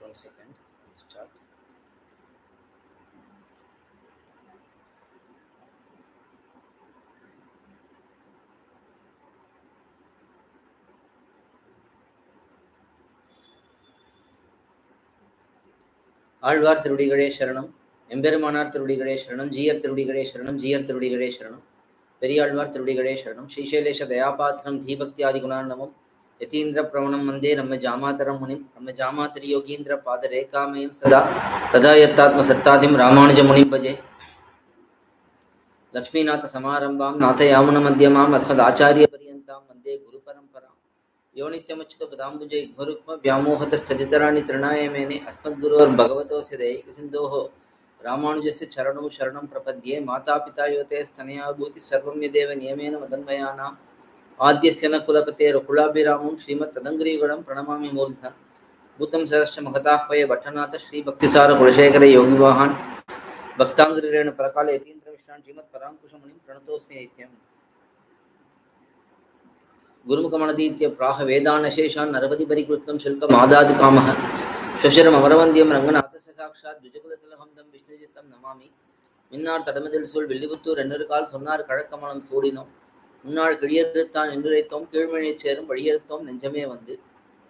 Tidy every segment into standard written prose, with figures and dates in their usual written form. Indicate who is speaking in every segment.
Speaker 1: 1 second. Start. Alvar திருடிகளே சரணம், எம்பெருமானார் திருடிகளே சரணம், ஜீயர் திருடிகளே சரணம், ஜீயர் திருடிகளே சரணம், பெரியாழ்வார் திருடிகளே சரணம், ஸ்ரீசைலேஷ தயாபாத்திரம் தீபக்தியாதி குணார்ணவம் யதீந்திர பிரவணம் வந்தே நம்ம ஜாமாதரம் முனிம் நம்ம ஜாமாத்திரி யோகீந்திர பாத ரேகாமயம் சதா ததா யத்தாத்ம சத்தாதிம் ராமானுஜ முனிம் பஜே. லக்ஷ்மீநாத சமாரம்பாம் நாதயாமுன மத்தியமாம் அஸ்மத் ஆச்சாரிய பரியந்தாம் வந்தே குரு பரம்பராம். யோ நித்யமச்சுத பதாம்புஜை குருக்ம व्यामोहतस्तदितराणि तृणाय मेने अस्मद्गुरोर्भगवतोऽस्य दैकसिन्धोः रामानुजस्य चरणौ शरणं प्रपद्ये. मातापिता योते स्तनयाभूति सर्वं यदेव नियमेन मदन्वयानाम् आद्यस्य न कुलपतेर्कुलाभिरामं श्रीमत्तदङ्घ्रियुगलं प्रणमामि मूर्ध्ना. भूतं सहस्र महताह्वय भट्टनाथ श्रीभक्तिसार कुलशेखर योगिवाहान् भक्ताङ्घ्रिरेण प्रकाल यतीन्द्रमिश्रान् श्रीमत्पराङ्कुशमुनिं प्रणतोऽस्मि नित्यम्. गुरुमुखमनदीत्य प्राह वेदानशेषान् नरपति परिकृतं शुल्कमादादिकामः शशिरमरवन्द्यं रङ्गनाथस्य साक्षात् द्विजकुलतिलकं तं विष्णुजितं नमामि. மின்னார் தடமதில் சூழ் வெள்ளிபுத்தூர் எண்ணறுகால் சொன்னார் கழக்கமலம் சூடினோம் முன்னாள் கிழியறுத்தான் என்றுரைத்தோம் கீழ்மணியைச் சேரும் வழியறுத்தோம் நெஞ்சமே வந்து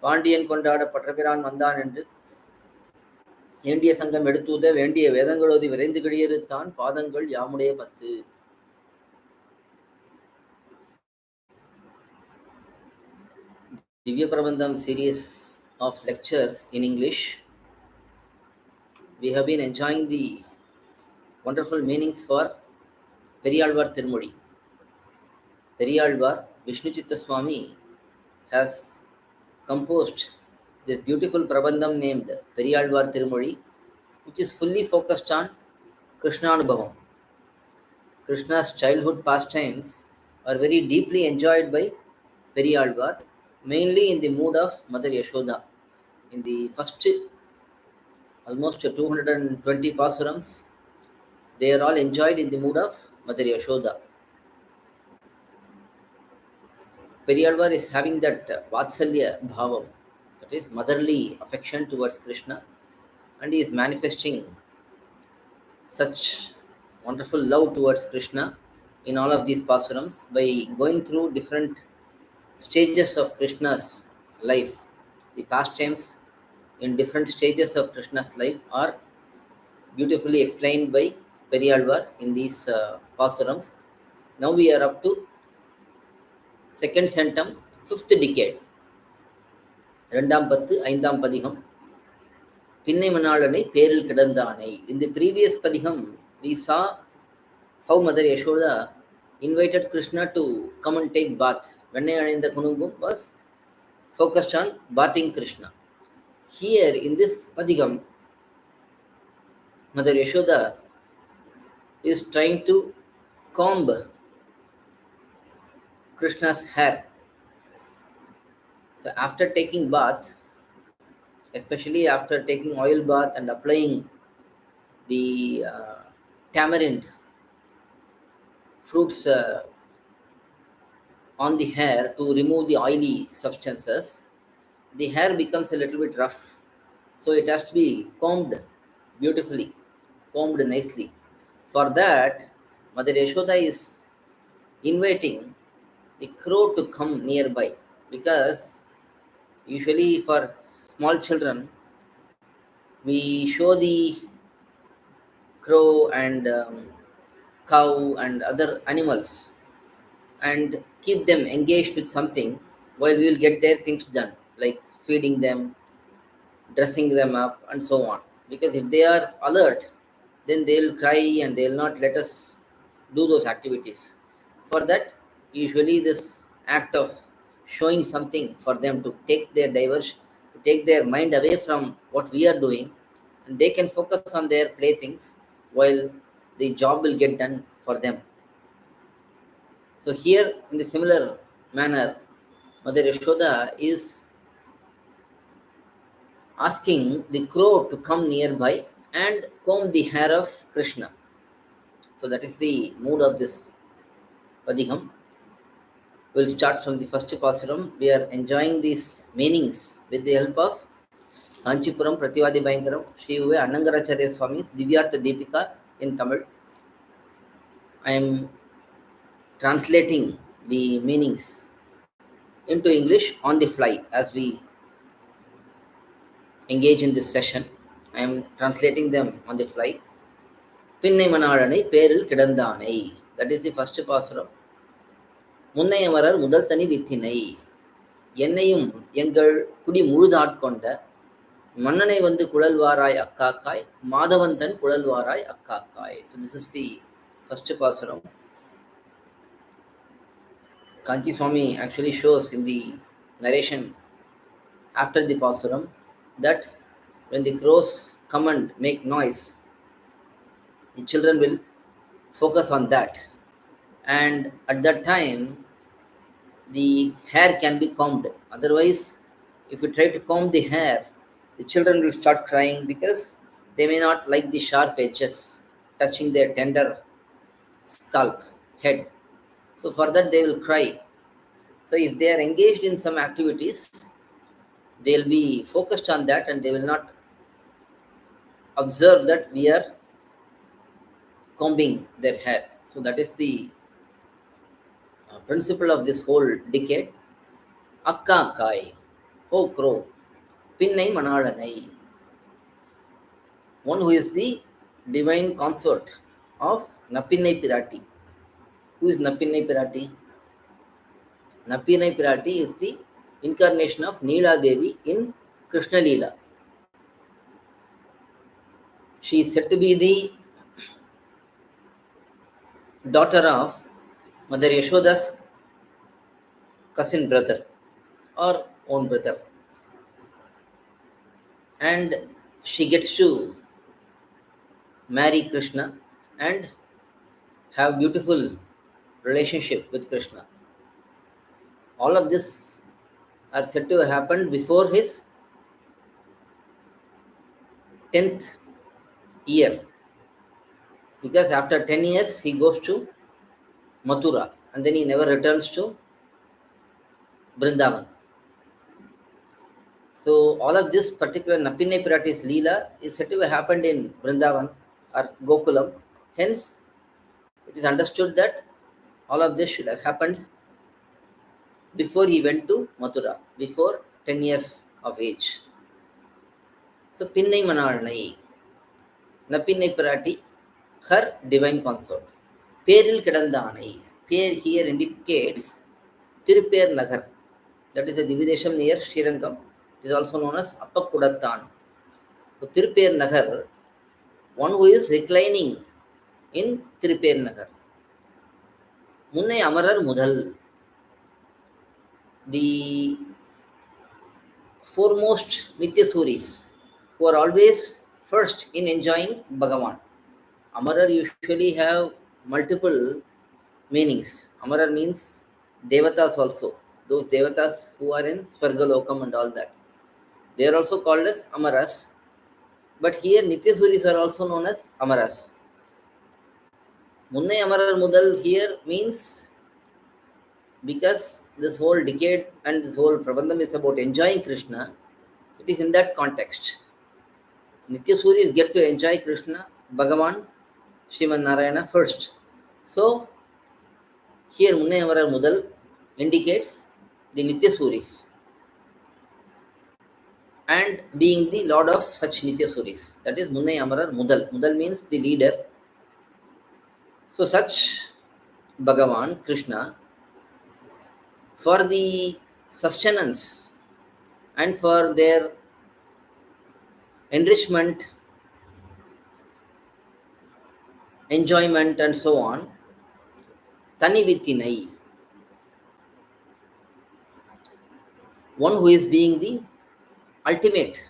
Speaker 1: பாண்டியன் கொண்டாட பற்றபிரான் வந்தான் என்று ஏண்டிய சங்கம் எடுத்தூத வேண்டிய வேதங்களோதி விரைந்து கிழியறுத்தான் பாதங்கள் யாமுடைய 10. dhivyaprabandham series of lectures in English. We have been enjoying the wonderful meanings for periyAzhwAr thirumozhi. periyAzhwAr Vishnuchitta swAmy has composed this beautiful prabandham named periyAzhwAr thirumozhi, which is fully focused on Krishnanubhavam. Krishna's childhood pastimes are very deeply enjoyed by periyAzhwAr, mainly in the mood of Mother Yashoda. In the first almost 220 pasurams, they are all enjoyed in the mood of Mother Yashoda. periyAzhwAr is having that Vatsalya Bhavam, that is motherly affection towards Krishna, and he is manifesting such wonderful love towards Krishna in all of these pasurams by going through different stages of Krishna's life. The pastimes in different stages of Krishna's life are beautifully explained by periyAzhwAr in these pasurams. Now we are up to second centum, fifth decade. இரண்டாம் பத்து ஐந்தாம் பதிகம் பின்னை மணாளனை பேரில் கிடந்தானை. In the previous padiham we saw how Mother Yashoda invited Krishna to come and take bath. Vennai Anindha Kunungum was focused on bathing Krishna. Here in this padhigam, Mother Yashoda is trying to comb Krishna's hair. So after taking bath, especially after taking oil bath and applying the tamarind fruits on the hair to remove the oily substances, the hair becomes a little bit rough. So it has to be combed beautifully, combed nicely. For that, Mother Yashoda is inviting the crow to come nearby, because usually for small children, we show the crow and cow and other animals and keep them engaged with something while we will get their things done, like feeding them, dressing them up, and so on. Because if they are alert, then they will cry and they will not let us do those activities. For that, usually this act of showing something for them to take their diversion, to take their mind away from what we are doing, and they can focus on their playthings while the job will get done for them. So here, in the similar manner, Mother Yashoda is asking the crow to come nearby and comb the hair of Krishna. So that is the mood of this padiham. We'll start from the first pasuram. We are enjoying these meanings with the help of Kanchipuram Prativadi Bhayankaram, Sri Uve Annangaracharya Swami's Divyartha Deepika in Tamil. I am translating the meanings into English on the fly as we engage in this session. I am translating them on the fly. Pinnai Manalani Peril Kidandhanai. That is the first paasuram. Munnai Amarar Mudal Tani Vithinai. என்னையும் எங்கள் குடி முழுதாட்கொண்ட மன்னனை வந்து குழல்வாராய் அக்காக்காய் மாதவந்தன் குழல்வாராய் அக்காக்காய். So this is the first paasuram. Kanchi Swami actually shows in the narration after the paasuram that when the crows come and make noise, the children will focus on that, and at that time the hair can be combed. Otherwise, if you try to comb the hair, the children will start crying because they may not like the sharp edges touching their tender scalp, head. So for that they will cry. So if they are engaged in some activities, they will be focused on that and they will not observe that we are combing their hair. So that is the principle of this whole decade. Akka Kai, O Crow, Pinnai Manalanai, one who is the divine consort of Napinnai Pirati. Who is Napinnai Pirati? Napinnai Pirati is the incarnation of Neela Devi in Krishna Leela. She is said to be the daughter of Mother Yashoda's cousin brother or own brother, and she gets to marry Krishna and have beautiful relationship with Krishna. All of this are said to have happened before his 10th year, because after 10 years he goes to Mathura and then he never returns to Vrindavan. So all of this particular Napinnai Pirati's Leela is said to have happened in Vrindavan or Gokulam. Hence, it is understood that all of this should have happened before he went to Mathura, before 10 years of age. So Pinnai Manalnai, Napinnai Pirati, her divine consort. Peril Kedandhanai. Per here indicates Tirupir Nagar. That is a Dividesham near Srirangam. It is also known as Appakudattan. So Tirupir Nagar, one who is reclining in Tirupir Nagar. Munnai Amarar Mudal, the foremost Nityasuris, who are always first in enjoying Bhagavan. Amarar usually have multiple meanings. Amarar means Devatas also. Those Devatas who are in Swargalokam and all that. They are also called as Amaras. But here Nityasuris are also known as Amaras. Munnai Amarar Mudal here means because this whole decade and this whole Prabandham is about enjoying Krishna, it is in that context. Nityasuris get to enjoy Krishna, Bhagavan, Sriman Narayana first. So, here Munnai Amarar Mudal indicates the Nityasuris and being the lord of such Nityasuris. That is Munnai Amarar Mudal. Mudal means the leader. So, such Bhagavan, Krishna, for the sustenance and for their enrichment, enjoyment and so on, Tani Vithinai, one who is being the ultimate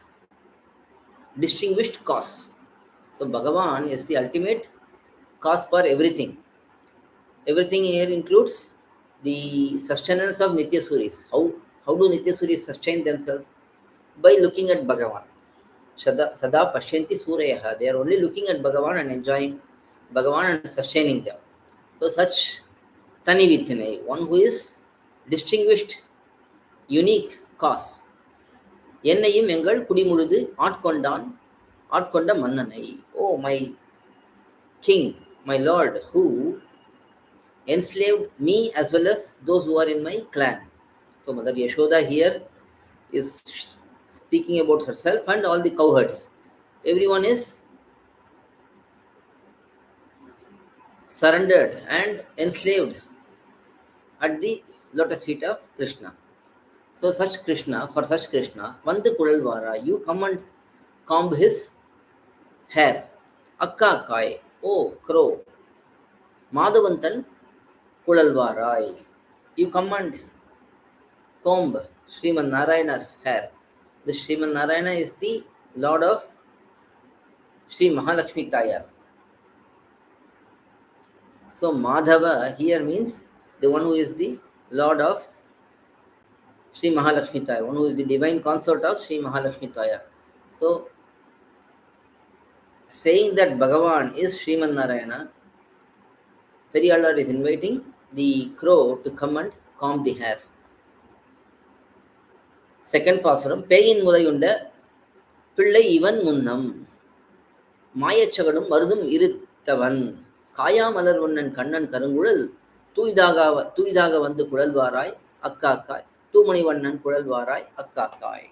Speaker 1: distinguished cause. So Bhagavan is the ultimate cause for everything. Everything here includes the sustenance of Nityasuris. How do Nityasuris sustain themselves? By looking at Bhagavan. Sada Pashyanti Surayaha. They are only looking at Bhagavan and enjoying Bhagavan and sustaining them. So such Tani Vithinai, one who is distinguished, unique cause. என்னையும் எங்கள் குடிமுழுது ஆட்கொண்ட மன்னனை. Oh, my king, my lord, who enslaved me as well as those who are in my clan. So Mother Yashoda here is speaking about herself and all the cowherds. Everyone is surrendered and enslaved at the lotus feet of Krishna. So for such Krishna, Vandu Kulalvara, you come and comb his hair. Akka Kai, oh crow, Madhavantan Kulalvarai, you come and comb Sriman Narayana's hair. The Sriman Narayana is the Lord of Sri Mahalakshmi Tayar. So Madhava here means the one who is the Lord of Sri Mahalakshmi Tayar, one who is the divine consort of Sri Mahalakshmi Tayar. So saying that Bhagavan is Sriman Narayana, periyAzhwAr is inviting the crow to come and comb the hair. Second பாசுரம், பேயின் முலையுண்ட பிள்ளை இவன் முன்னம் மாயச்சகடும் மருதும் இருத்தவன் காயாமலர்வண்ணன் கண்ணன் கருங்குழல் தூய்தாக வந்து குழல்வாராய் அக்காக்காய் தூமணிவண்ணன் குழல்வாராய் அக்காக்காய்.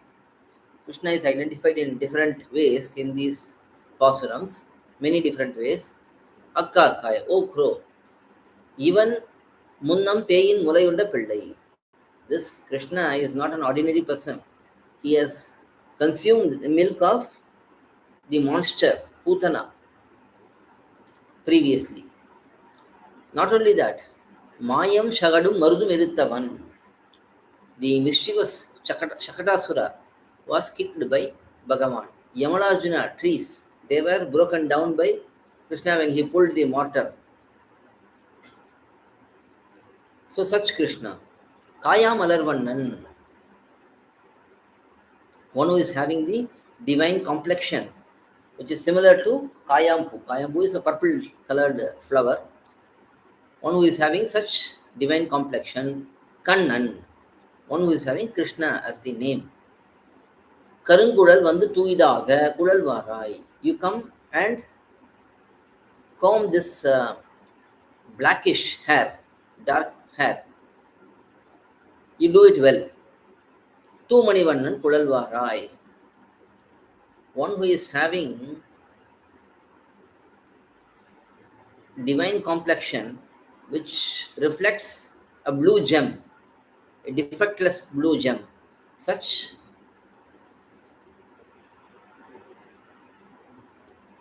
Speaker 1: Krishna is identified in different ways in these pasurams, many different ways. Akkakai, O crow, even munnam peyin mulayunda pillai. This Krishna is not an ordinary person. He has consumed the milk of the monster Putana previously. Not only that, Mayam Shagadum Marudum Edittavan, the mischievous Shakatasura was kicked by Bhagavan. Yamalajuna trees, they were broken down by Krishna when he pulled the mortar. So such Krishna, Kayam Alarvannan, one who is having the divine complexion, which is similar to Kayampu. Kayampu is a purple colored flower. One who is having such divine complexion, Kannan, one who is having Krishna as the name. Karungudal vandu tuidaga kulalvarai. You come and comb this blackish hair, dark hair. You do it well. Tumanivannan kulalvarai. One who is having divine complexion which reflects a blue gem, a defectless blue gem.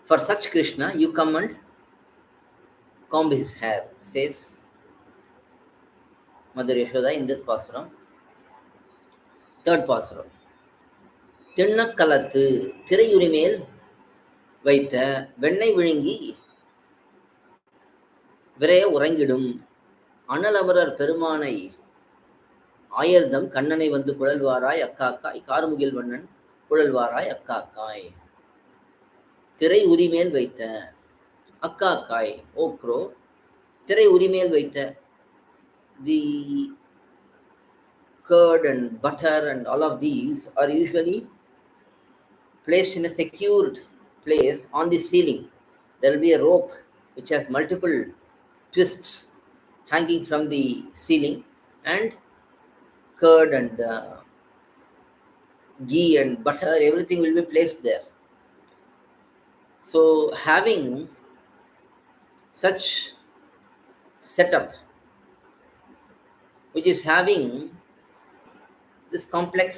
Speaker 1: For such Krishna, you come and comb his hair, says Mother Yashoda in this pasuram. Third pasuram. திண்ணக்கலத்து திரையுரிமேல் வைத்த வெண்ணெய் விழுங்கி விரைய உறங்கிடும் அனலமரர் பெருமானை ஆயர்தம் கண்ணனை வந்து குழல்வாராய் அக்காக்காய் கார்முகில் வண்ணன் குழல்வாராய் அக்காக்காய். திரை உரிமேல் வைத்த அக்காக்காய், ஓ crow, திரை உரிமேல் வைத்த, the curd and butter and all of these are usually placed in a secured place on the ceiling. There will be a rope which has multiple twists hanging from the ceiling, and curd and ghee and butter, everything will be placed there. So having such setup, which is having this complex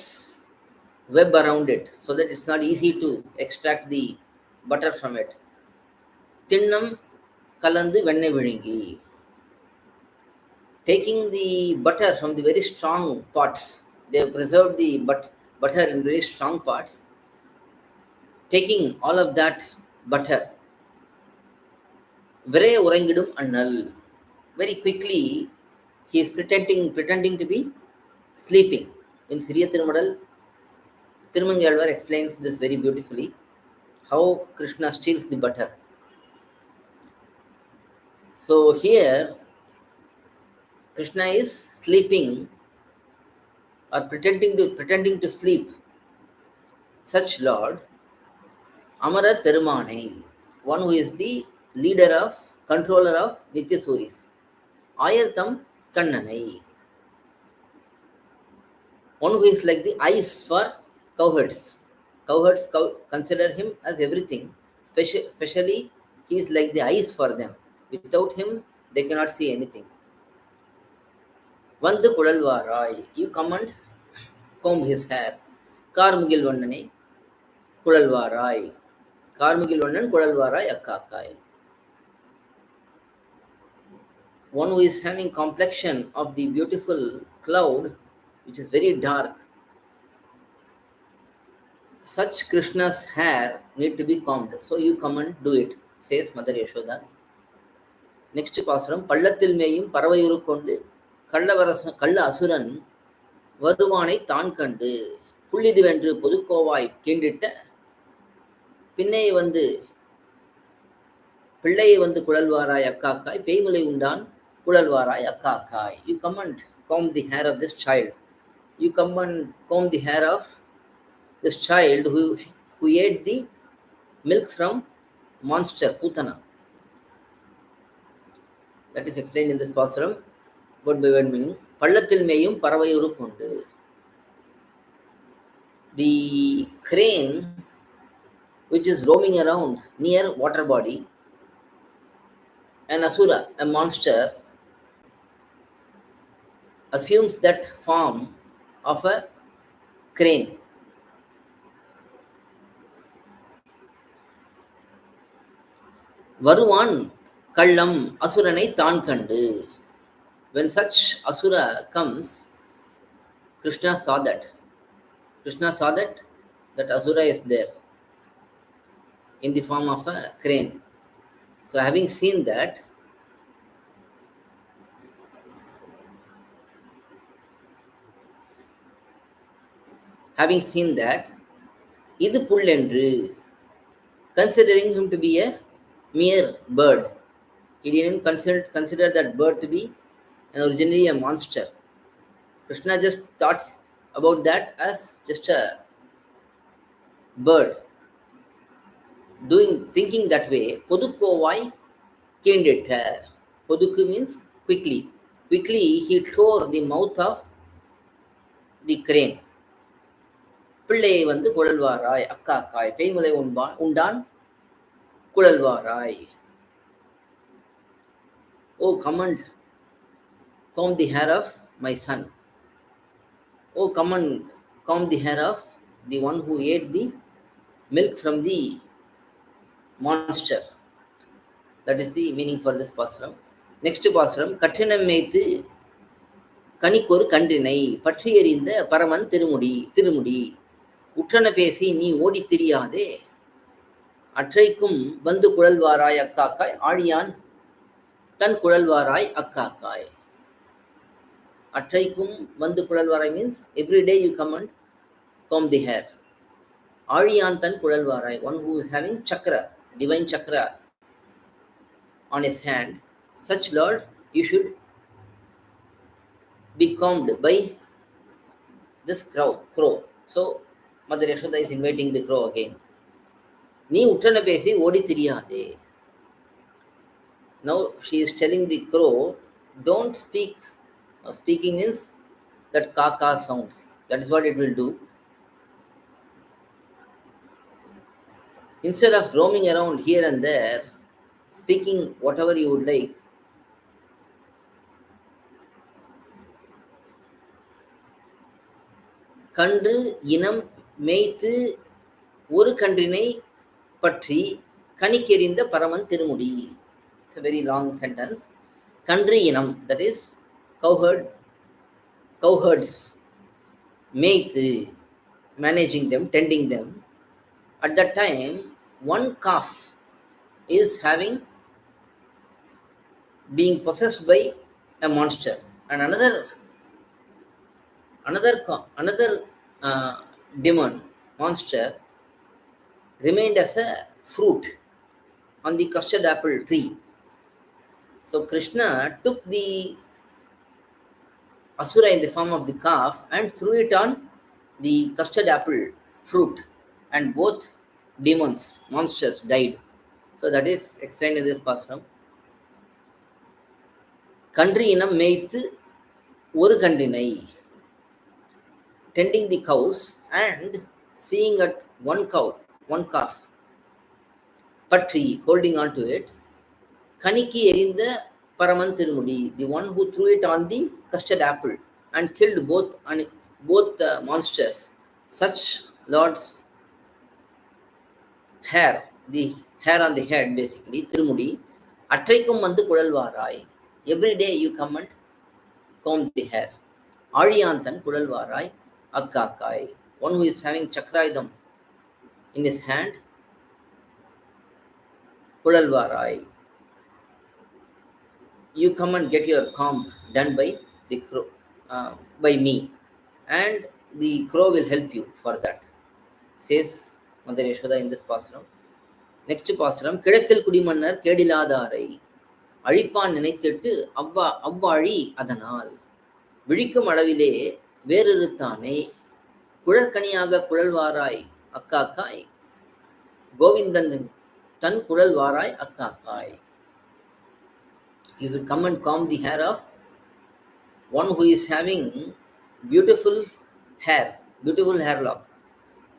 Speaker 1: web around it, so that it's not easy to extract the butter from it. Thinnam kalandu vennai vilingi. Taking the butter from the very strong parts, they have preserved the butter in very strong parts. Taking all of that butter, Vire urangidum annal, very quickly he is pretending to be sleeping. In Siriya Thirumadal, Thirumangalvar explains this very beautifully, how Krishna steals the butter. So here Krishna is sleeping or pretending to sleep such Lord, Amarar Perumanai, one who is the leader of, controller of Nityasuris, Ayartham Kannanai, one who is like the eyes for cowherds. Cowherds consider him as everything, especially he is like the eyes for them. Without him, they cannot see anything. Vandu Kudalvarai, you come and comb his hair. Karmugil Vandane, Kudalvarai. Karmugil Vandan, Kudalvarai, Akakai. One who is having complexion of the beautiful cloud, which is very dark. Such Krishna's hair need to be combed. So you come and do it, says Mother Yashoda. Next பாசுரம் பள்ளத்தில் மேயும் பறவையுரு கொண்டு கள்ள அசுரன் வருவானை தான் கண்டு புள்ளிது வென்று பொதுக்கோவாய் கீண்டிட்ட பின்னையை வந்து பிள்ளையை வந்து குழல்வாராய் அக்காக்காய் பேய்மலை உண்டான் குழல்வாராய் அக்காக்காய். You come and comb the hair of this child. You come and comb the hair of this child who ate the milk from monster Putana. That is explained in this pasaram, word by word meaning. பள்ளத்தில் மேயும் பறவையுரு கொண்டு. The crane which is roaming around near water body, an asura, a monster, assumes that form of a crane. வருவான் கள்ளம் அசுரனை தான் கண்டு. When such asura comes, Krishna saw that. Krishna saw that asura is there in the form of a crane. So having seen that, இது புல் என்று, considering him to be a mere bird. He didn't consider that bird to be originally a monster. Krishna just thought about that as just a bird. Thinking that way, Podukkovai kendita. Podukku means quickly. Quickly he tore the mouth of the crane. பிள்ளை வந்து குழல்வாராய் அக்காக்காய் பேய்முலை உண்டான் குழல்வாராய். Oh, come and comb the hair of my son. Oh, come and comb the hair of the one who ate the milk from the monster. That is the meaning for this pasaram. Next pasaram, கற்றினம் மேய்த்து கனிக்கொரு கன்றினை பற்றி எறிந்த பரமன் திருமுடி உற்றன பேசி நீ ஓடி திரியாதே அற்றைக்கும் வந்து குழல்வாராய் அக்காக்காய் ஆழியான் தன் குழல்வாராய் அக்காக்காய். அற்றைக்கும் வந்து குழல்வாராய் means every day you come and comb the hair. Aazhiyan than குழல்வாராய், one who is having chakra, divine chakra on his hand. Such Lord, you should be combed by this crow. So Mother Yashoda is inviting the crow again. நீ உற்றன பேசி ஓடி திரியாதே. Now she is telling the crow, don't speak. Now, speaking means that kaka sound. That is what it will do. Instead of roaming around here and there, speaking whatever you would like, கன்று இனம் மேய்த்து ஒரு கன்றினை பற்றி கனிக்கெறிந்த பரமன் திருமுடி. It's a very long sentence. Kandri inam, that is cowherds, மேய்த்து, managing them, tending them. At that time, one calf is being possessed by a monster, and another demon, monster, remained as a fruit on the custard apple tree. So Krishna took the asura in the form of the calf and threw it on the custard apple fruit and both demons, monsters died. So that is explained in this pastram. Country inam மேய்த்து ஒரு கன்றினை, tending the cows and seeing at one cow, one calf, பற்றி holding on to it, கனிக்கு எறிந்த பரமன் திருமுடி, the one who threw it on the custard apple and killed both monsters. Such Lord's hair, the hair on the head basically, திருமுடி, அற்றைக்கும் வந்து குழல்வாராய், every day you come and comb the hair. ஆழியாந்தன் குழல்வாராய் அக்காக்காய், one who is having chakraidam in his hand, குழல்வாராய், you come and get your comb done by the crow, by me, and the crow will help you for that, says Mother Yashoda in this pastram. Next pastram, கிழக்கில் குடிமன்னர் கேடிலாதாரை, அழிப்பான் நினைத்திட்டு அவ்வாழி அதனால், விழிக்கும் அளவிலே வேறறுத்தானே, குழற்கனியாக குழல்வாராய் அக்காக்காய், கோவிந்தன் தன் குழல்வாராய் அக்காக்காய். You should come and comb the hair of one who is having beautiful hairlock,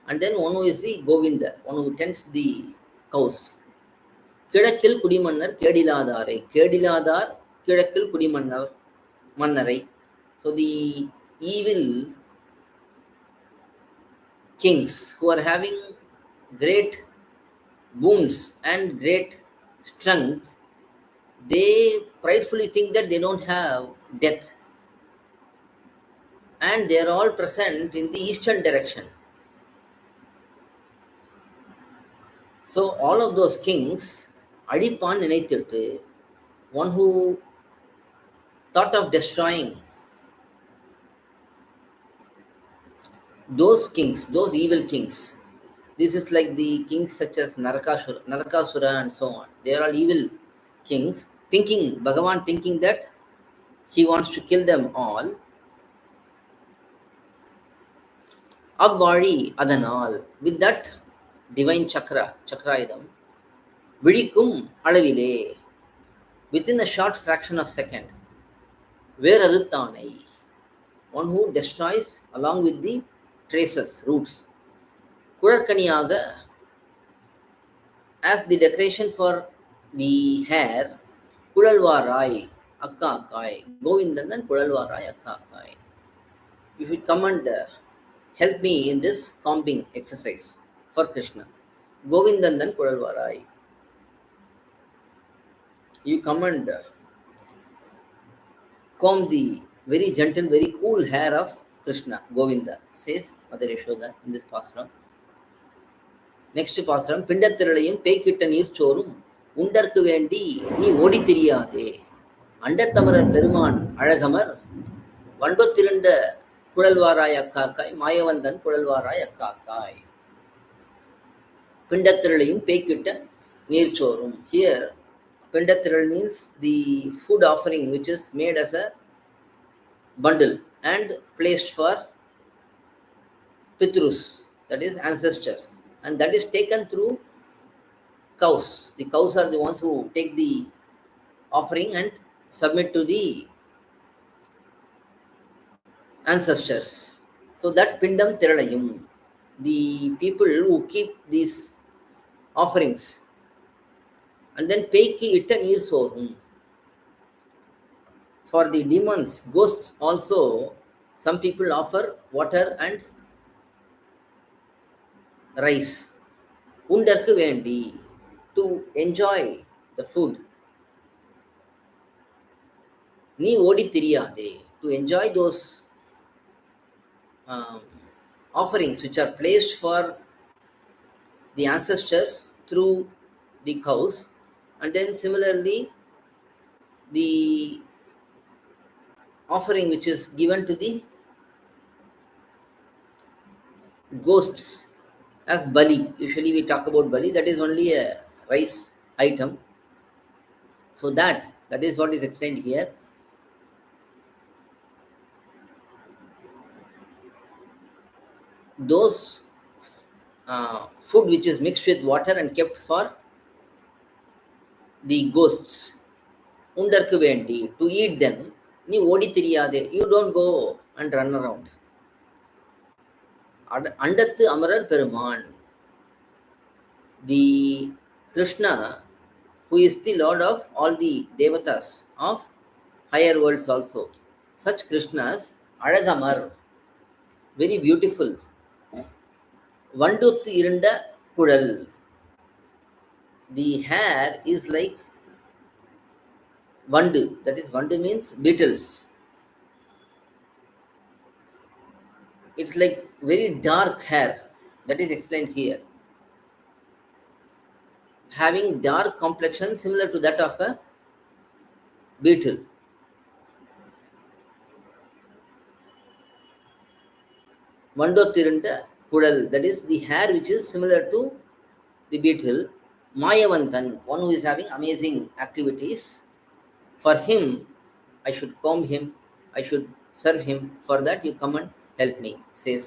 Speaker 1: and then one who is the Govinda, one who tends the cows. கிழக்கில் குடிமன்னர் கேடிலாதாரை, கேடிலாதார் கிழக்கில் குடிமன்னர் மன்னரை. So the evil kings who are having great boons and great strength, they pridefully think that they don't have death, and they are all present in the eastern direction. So all of those kings, அழிப்பான் நினைத்திட்டு, one who thought of destroying those kings, those evil kings. This is like the kings such as Narakasura and so on. They are all evil kings, thinking, Bhagavan thinking that he wants to kill them all. அவ்வாழி அதனால், with that divine chakraidam, விழிக்கும் அளவிலே, within a short fraction of second, வேறறுத்தானை, one who destroys along with the traces, roots, குழற்கனியாக, as the decoration for the hair, குழல்வாராய் அக்காக்காய், Govindan குழல்வாராய் அக்காக்காய். You should come and help me in this combing exercise for Krishna. Govindandan குழல்வாராய். You come and comb the very gentle, very cool hair of Krishna, Govinda, says Mother Yashoda in this pastram. Next pastram, பிண்டத்திரளையும் பேய்கிட்ட நீர் சோறும் உண்டற்கு வேண்டி நீ ஓடி திரியாதே, அண்டத்தமரர் பெருமான் அழகமர் வண்டொத்திருண்ட குழல்வாராய் அக்காக்காய், மாயவந்தன் குழல்வாராய் அக்காக்காய். பிண்டத்திரளையும் பேய்கிட்ட நீர் சோறும். Here Pindathiral means the food offering which is made as a bundle and placed for Pitrus, that is ancestors, and that is taken through cows. The cows are the ones who take the offering and submit to the ancestors. So that Pindam Thiralayum, the people who keep these offerings, and then Peiki itta neer sorum. For the demons, ghosts also, some people offer water and rice. Undarku vendi, to enjoy the food. Nee odi thriyade, to enjoy those offerings which are placed for the ancestors through the cows, and then similarly the offering which is given to the ghosts as bali. Usually we talk about bali, that is only a rice item. So that is what is explained here. Those food which is mixed with water and kept for the ghosts. உண்டற்கு வேண்டி, to eat them. நீ ஓடி திரியாதே, you don't go and run around. அண்டத்து அமரர் பெருமான், the Krishna who is the lord of all the devatas of higher worlds also. Such Krishnas, அழகமர், very beautiful. வண்டுத்து இருண்ட குழல், the hair is like vandu, that is vandu means beetles. It's like very dark hair, that is explained here, having dark complexion similar to that of a beetle. Vandothirunda kudal, that is the hair which is similar to the beetle. Mayavantan, one who is having amazing activities. For him, I should comb him, I should serve him. For that, you come and help me, says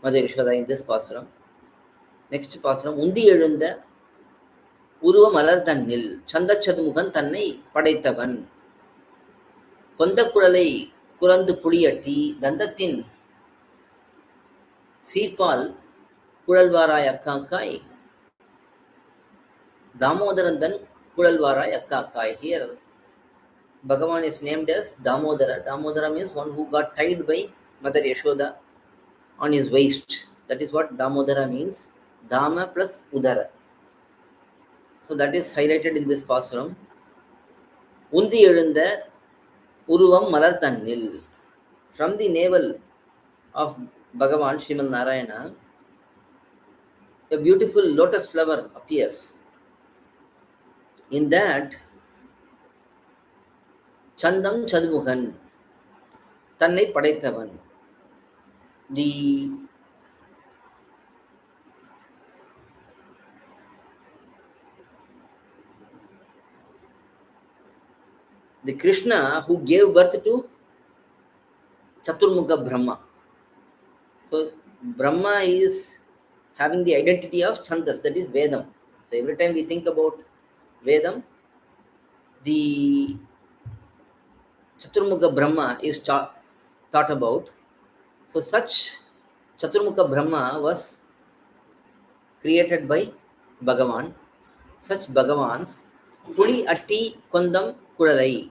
Speaker 1: Mother Yashoda in this pasuram. Next pasuram, உந்தி எழுந்த உருவ மலர் தன்னில் சந்தச்சதுமுகன் தன்னை படைத்தவன், கொந்த குழலை குறந்து புளியட்டி தந்தத்தின் சீப்பால் குழல்வாராய் அக்காக்காய், தாமோதரந்தன் குழல்வாராய் அக்காக்காய். Here Bhagavan is named as Damodara. Damodara means one who got tied by Mother Yashoda on his waist. That is what Damodara means. Dama plus Udara. So that is highlighted in this pasuram. Undi எழுந்த உருவம் மலர் தன்னில், from the navel of Bhagavan Srimad Narayana, a beautiful lotus flower appears. In that, Chandam Chadmugan, தன்னை படைத்தவன், the Krishna who gave birth to Chaturmukha Brahma. So Brahma is having the identity of Chandas, that is Vedam. So every time we think about Vedam, the Chaturmukha Brahma is thought about. So such Chaturmukha Brahma was created by Bhagavan. Such Bhagavans, Puli Atti Kondam Kudalai,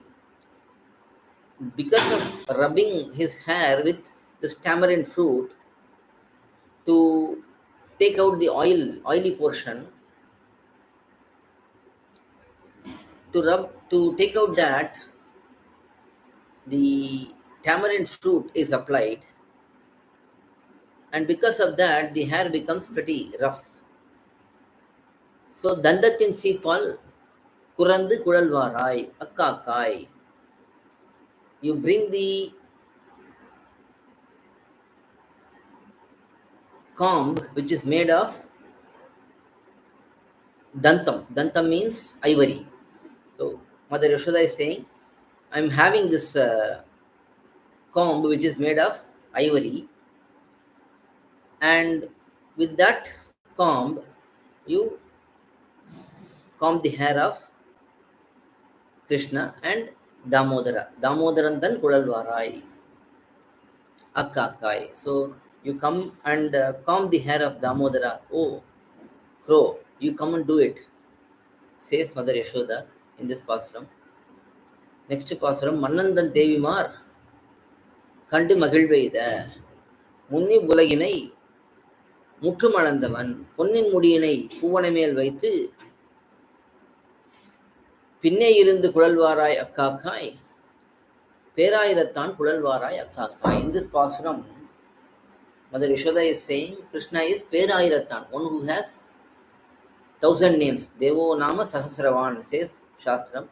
Speaker 1: because of rubbing his hair with this tamarind fruit to take out the oily portion, to take out that, the tamarind fruit is applied, and because of that the hair becomes pretty rough. So Dandathin Sipal Kurandu Kudalvarai Akkakai, you bring the comb which is made of dantam. Dantam means ivory. So Mother Yashoda is saying, I am having this comb which is made of ivory, and with that comb you comb the hair of Krishna and Damodara. Damodarandan Kudalvarai Akkakai. So you come and comb the hair of Damodara. Oh, crow, you come and do it, says Mother Yashoda in this pasuram. Next pasuram, Mannandan Devimar கண்டு மகிழ்வெய்த, முன்னி உலகினை முற்றுமளந்தவன், பொன்னின் முடியினை பூவனை மேல் வைத்து பின்னே இருந்து குழல்வாராய் அக்காக்காய், பேராயிரத்தான் குழல்வாராய் அக்காக்காய். In this pasuram, Mother Yashoda is saying Krishna is perayrathan, one who has 1,000 names. Devo Nama Sahasravan, says Shastram.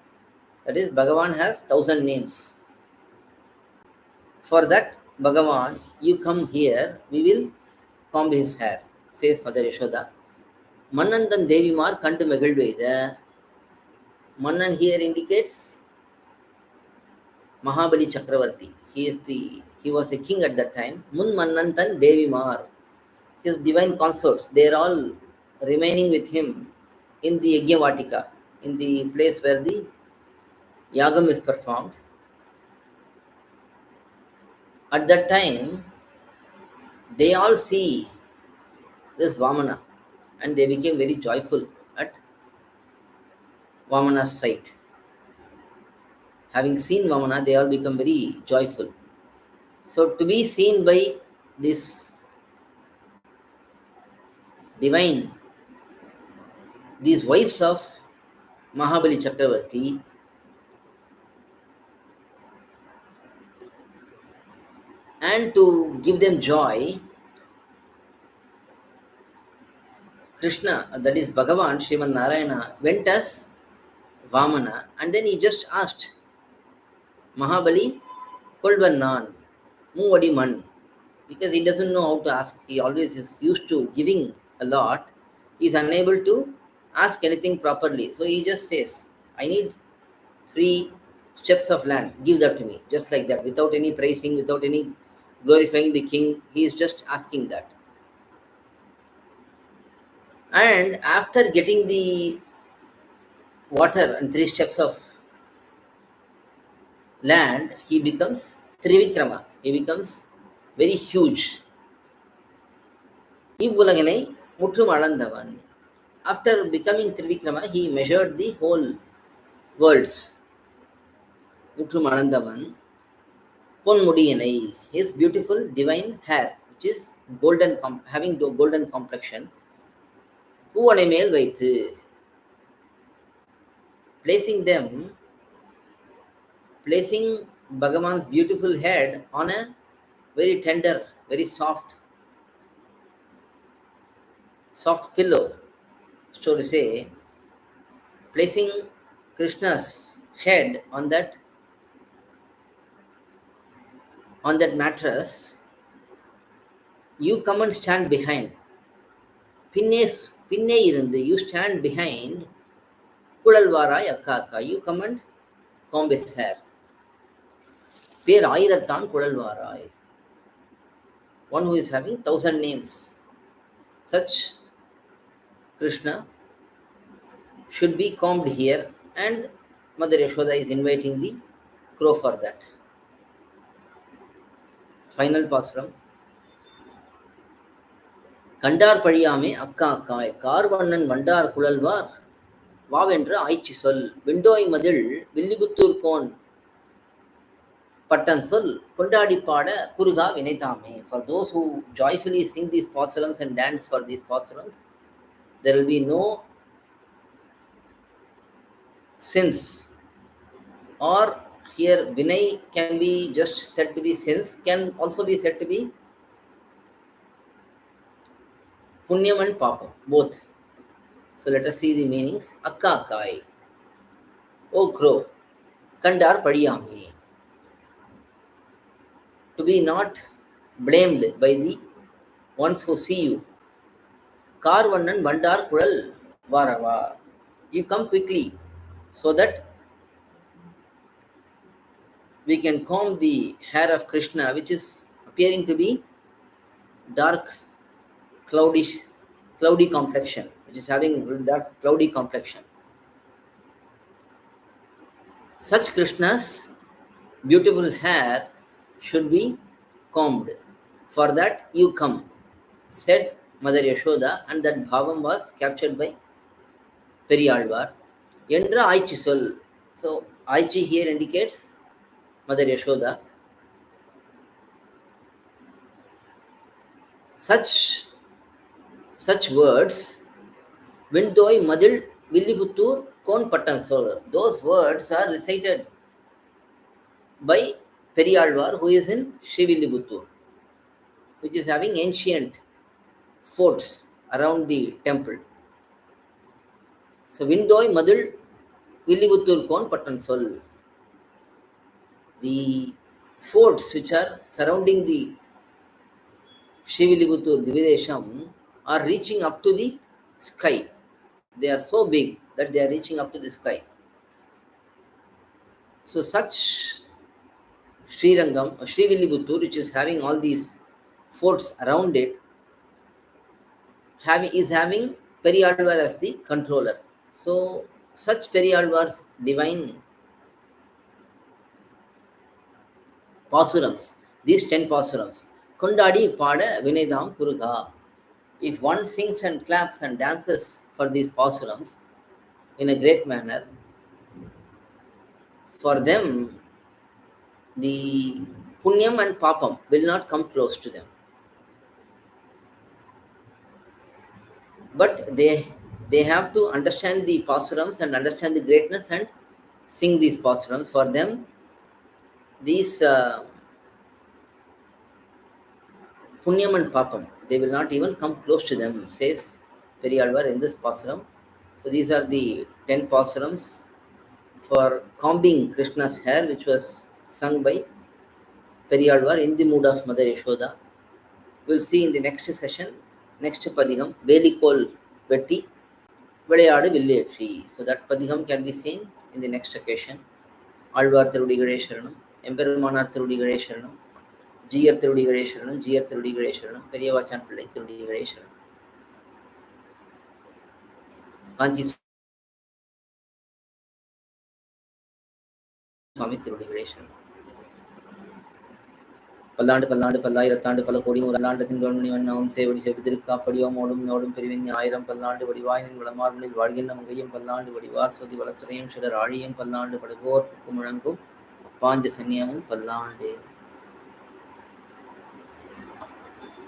Speaker 1: That is, Bhagavan has 1,000 names. For that Bhagavan, you come here, we will comb his hair, says Mother Yashoda. Mannandan Devimar Kandu Megilveda. Mannan here indicates Mahabali Chakravarti. He was the king at that time. Mun Mannandan Devimar. his divine consorts, they are all remaining with him in the Yajnavatika, in the place where the yagam is performed. At that time, they all see this Vamana and they became very joyful at Vamana's sight. Having seen Vamana, they all become very joyful. So, to be seen by this divine, these wives of Mahabali Chakravarti, and to give them joy, Krishna, that is Bhagavan, Sriman Narayana, went as Vamana and then he just asked Mahabali, Kolvan Nan, Muvadi Man, because he doesn't know how to ask. He always is used to giving a lot. He is unable to ask anything properly. So he just says, I need 3 steps of land, give that to me, just like that, without any praising, without any glorifying the king. He is just asking that. And after getting the water and 3 steps of land, he becomes Trivikrama. He becomes very huge. Ivulanganai Mutrum Alandavan. After becoming Trivikrama, he measured the whole worlds. Mutrum Alandavan. Ponmudiyanai, his beautiful divine hair, which is golden, having the golden complexion. Puvanai mel vaithu, placing Bhagavan's beautiful head on a very tender, very soft pillow. So to say, placing Krishna's head on that mattress, you come and stand behind. Pinne irundu, you stand behind Kulalvarai Akkaka. You come and comb his hair. Per Airathan Kulalvarai. One who is having 1,000 names. Such Krishna should be combed here, and Mother Yashoda is inviting the crow for that. Final pasuram. Kandar Padiyame Akka Akkai, Karvannan Mandar Kulalvar, Vavendra Aichi Sol, Vindoi Madil, Villibuttur Kon, Pattan Sol, Kundadi Pada, Kuruga Vinetame. For those who joyfully sing these pasurams and dance for these pasurams, there will be no sins. Or here Vinay can be just said to be sins, can also be said to be Punyam and Papam, both. So let us see the meanings. Akka Akkai, O crow, Kandar Padiyame. To be not blamed by the ones who see you. Karvannan Vandar Kulal Varava. You come quickly so that we can comb the hair of Krishna, which is appearing to be dark, cloudy complexion, which is having dark, cloudy complexion. Such Krishna's beautiful hair should be combed. For that you come, said Mother Yashoda, and that bhavam was captured by periyAzhwAr. Endra Aichi Sol. So Aichi here indicates Mother Yashoda. Such words, Vindoi Madil Villibuttur Kon Pattan Sol. Those words are recited by periyAzhwAr, who is in Srivillibuttur, which is having ancient forts around the temple. So Vindoi Madil Villibuttur Kon Pattan Sol. The forts which are surrounding the Srivillibuttur Dividesham are reaching up to the sky. They are so big that they are reaching up to the sky. So such Srirangam, Srivillibuttur, which is having all these forts around it, is having periyAzhwAr as the controller. So such periyAzhwAr's divine pasurams, these 10 pasurams, Kondadi Pada Vinedam Kuruga. If one sings and claps and dances for these pasurams in a great manner, for them the punyam and papam will not come close to them. But they have to understand the pasurams and understand the greatness and sing these pasurams. For them, these punyam and papam, they will not even come close to them, says periyAzhwAr in this pasuram. So these are the 10 pasurams for combing Krishna's hair, which was sung by periyAzhwAr in the mood of Mother Yashoda. We'll see in the next session, next padigam, Velikol Vetti, Vedayadu Villetri. So that padigam can be seen in the next occasion. Alvar Thirudigare Sharanam, Emperumanar Thirudigare Sharanam, ஜீயர் திருடிகளே சரணம், ஜீயர் திருடிகளே சரணம், பெரியவாச்சான் பிள்ளை திருடிகளே சரணம். காஞ்சி சுவாமி திருடிகளே சரணம். பல்லாண்டு பல்லாண்டு பல்லாயிரத்தாண்டு பல கோடி ஒரு அல்லாண்டு தின்கொள்மணி வண்ணாவும் சேவடி செவித்திருக்காப்படியோம் ஓடும் நோடும் பிரிவின் ஆயிரம் பல்லாண்டு வடிவாயின் வளமார்மனில் வாழ்கின்ற மங்கையும் பல்லாண்டு வடிவார் சொதி வளத்துறையும் சிலர் ஆழியும் பல்லாண்டு படுவோர் புக்கு முழங்கும் பாஞ்ச சன்னியமும் பல்லாண்டு.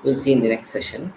Speaker 1: We'll see in the next session.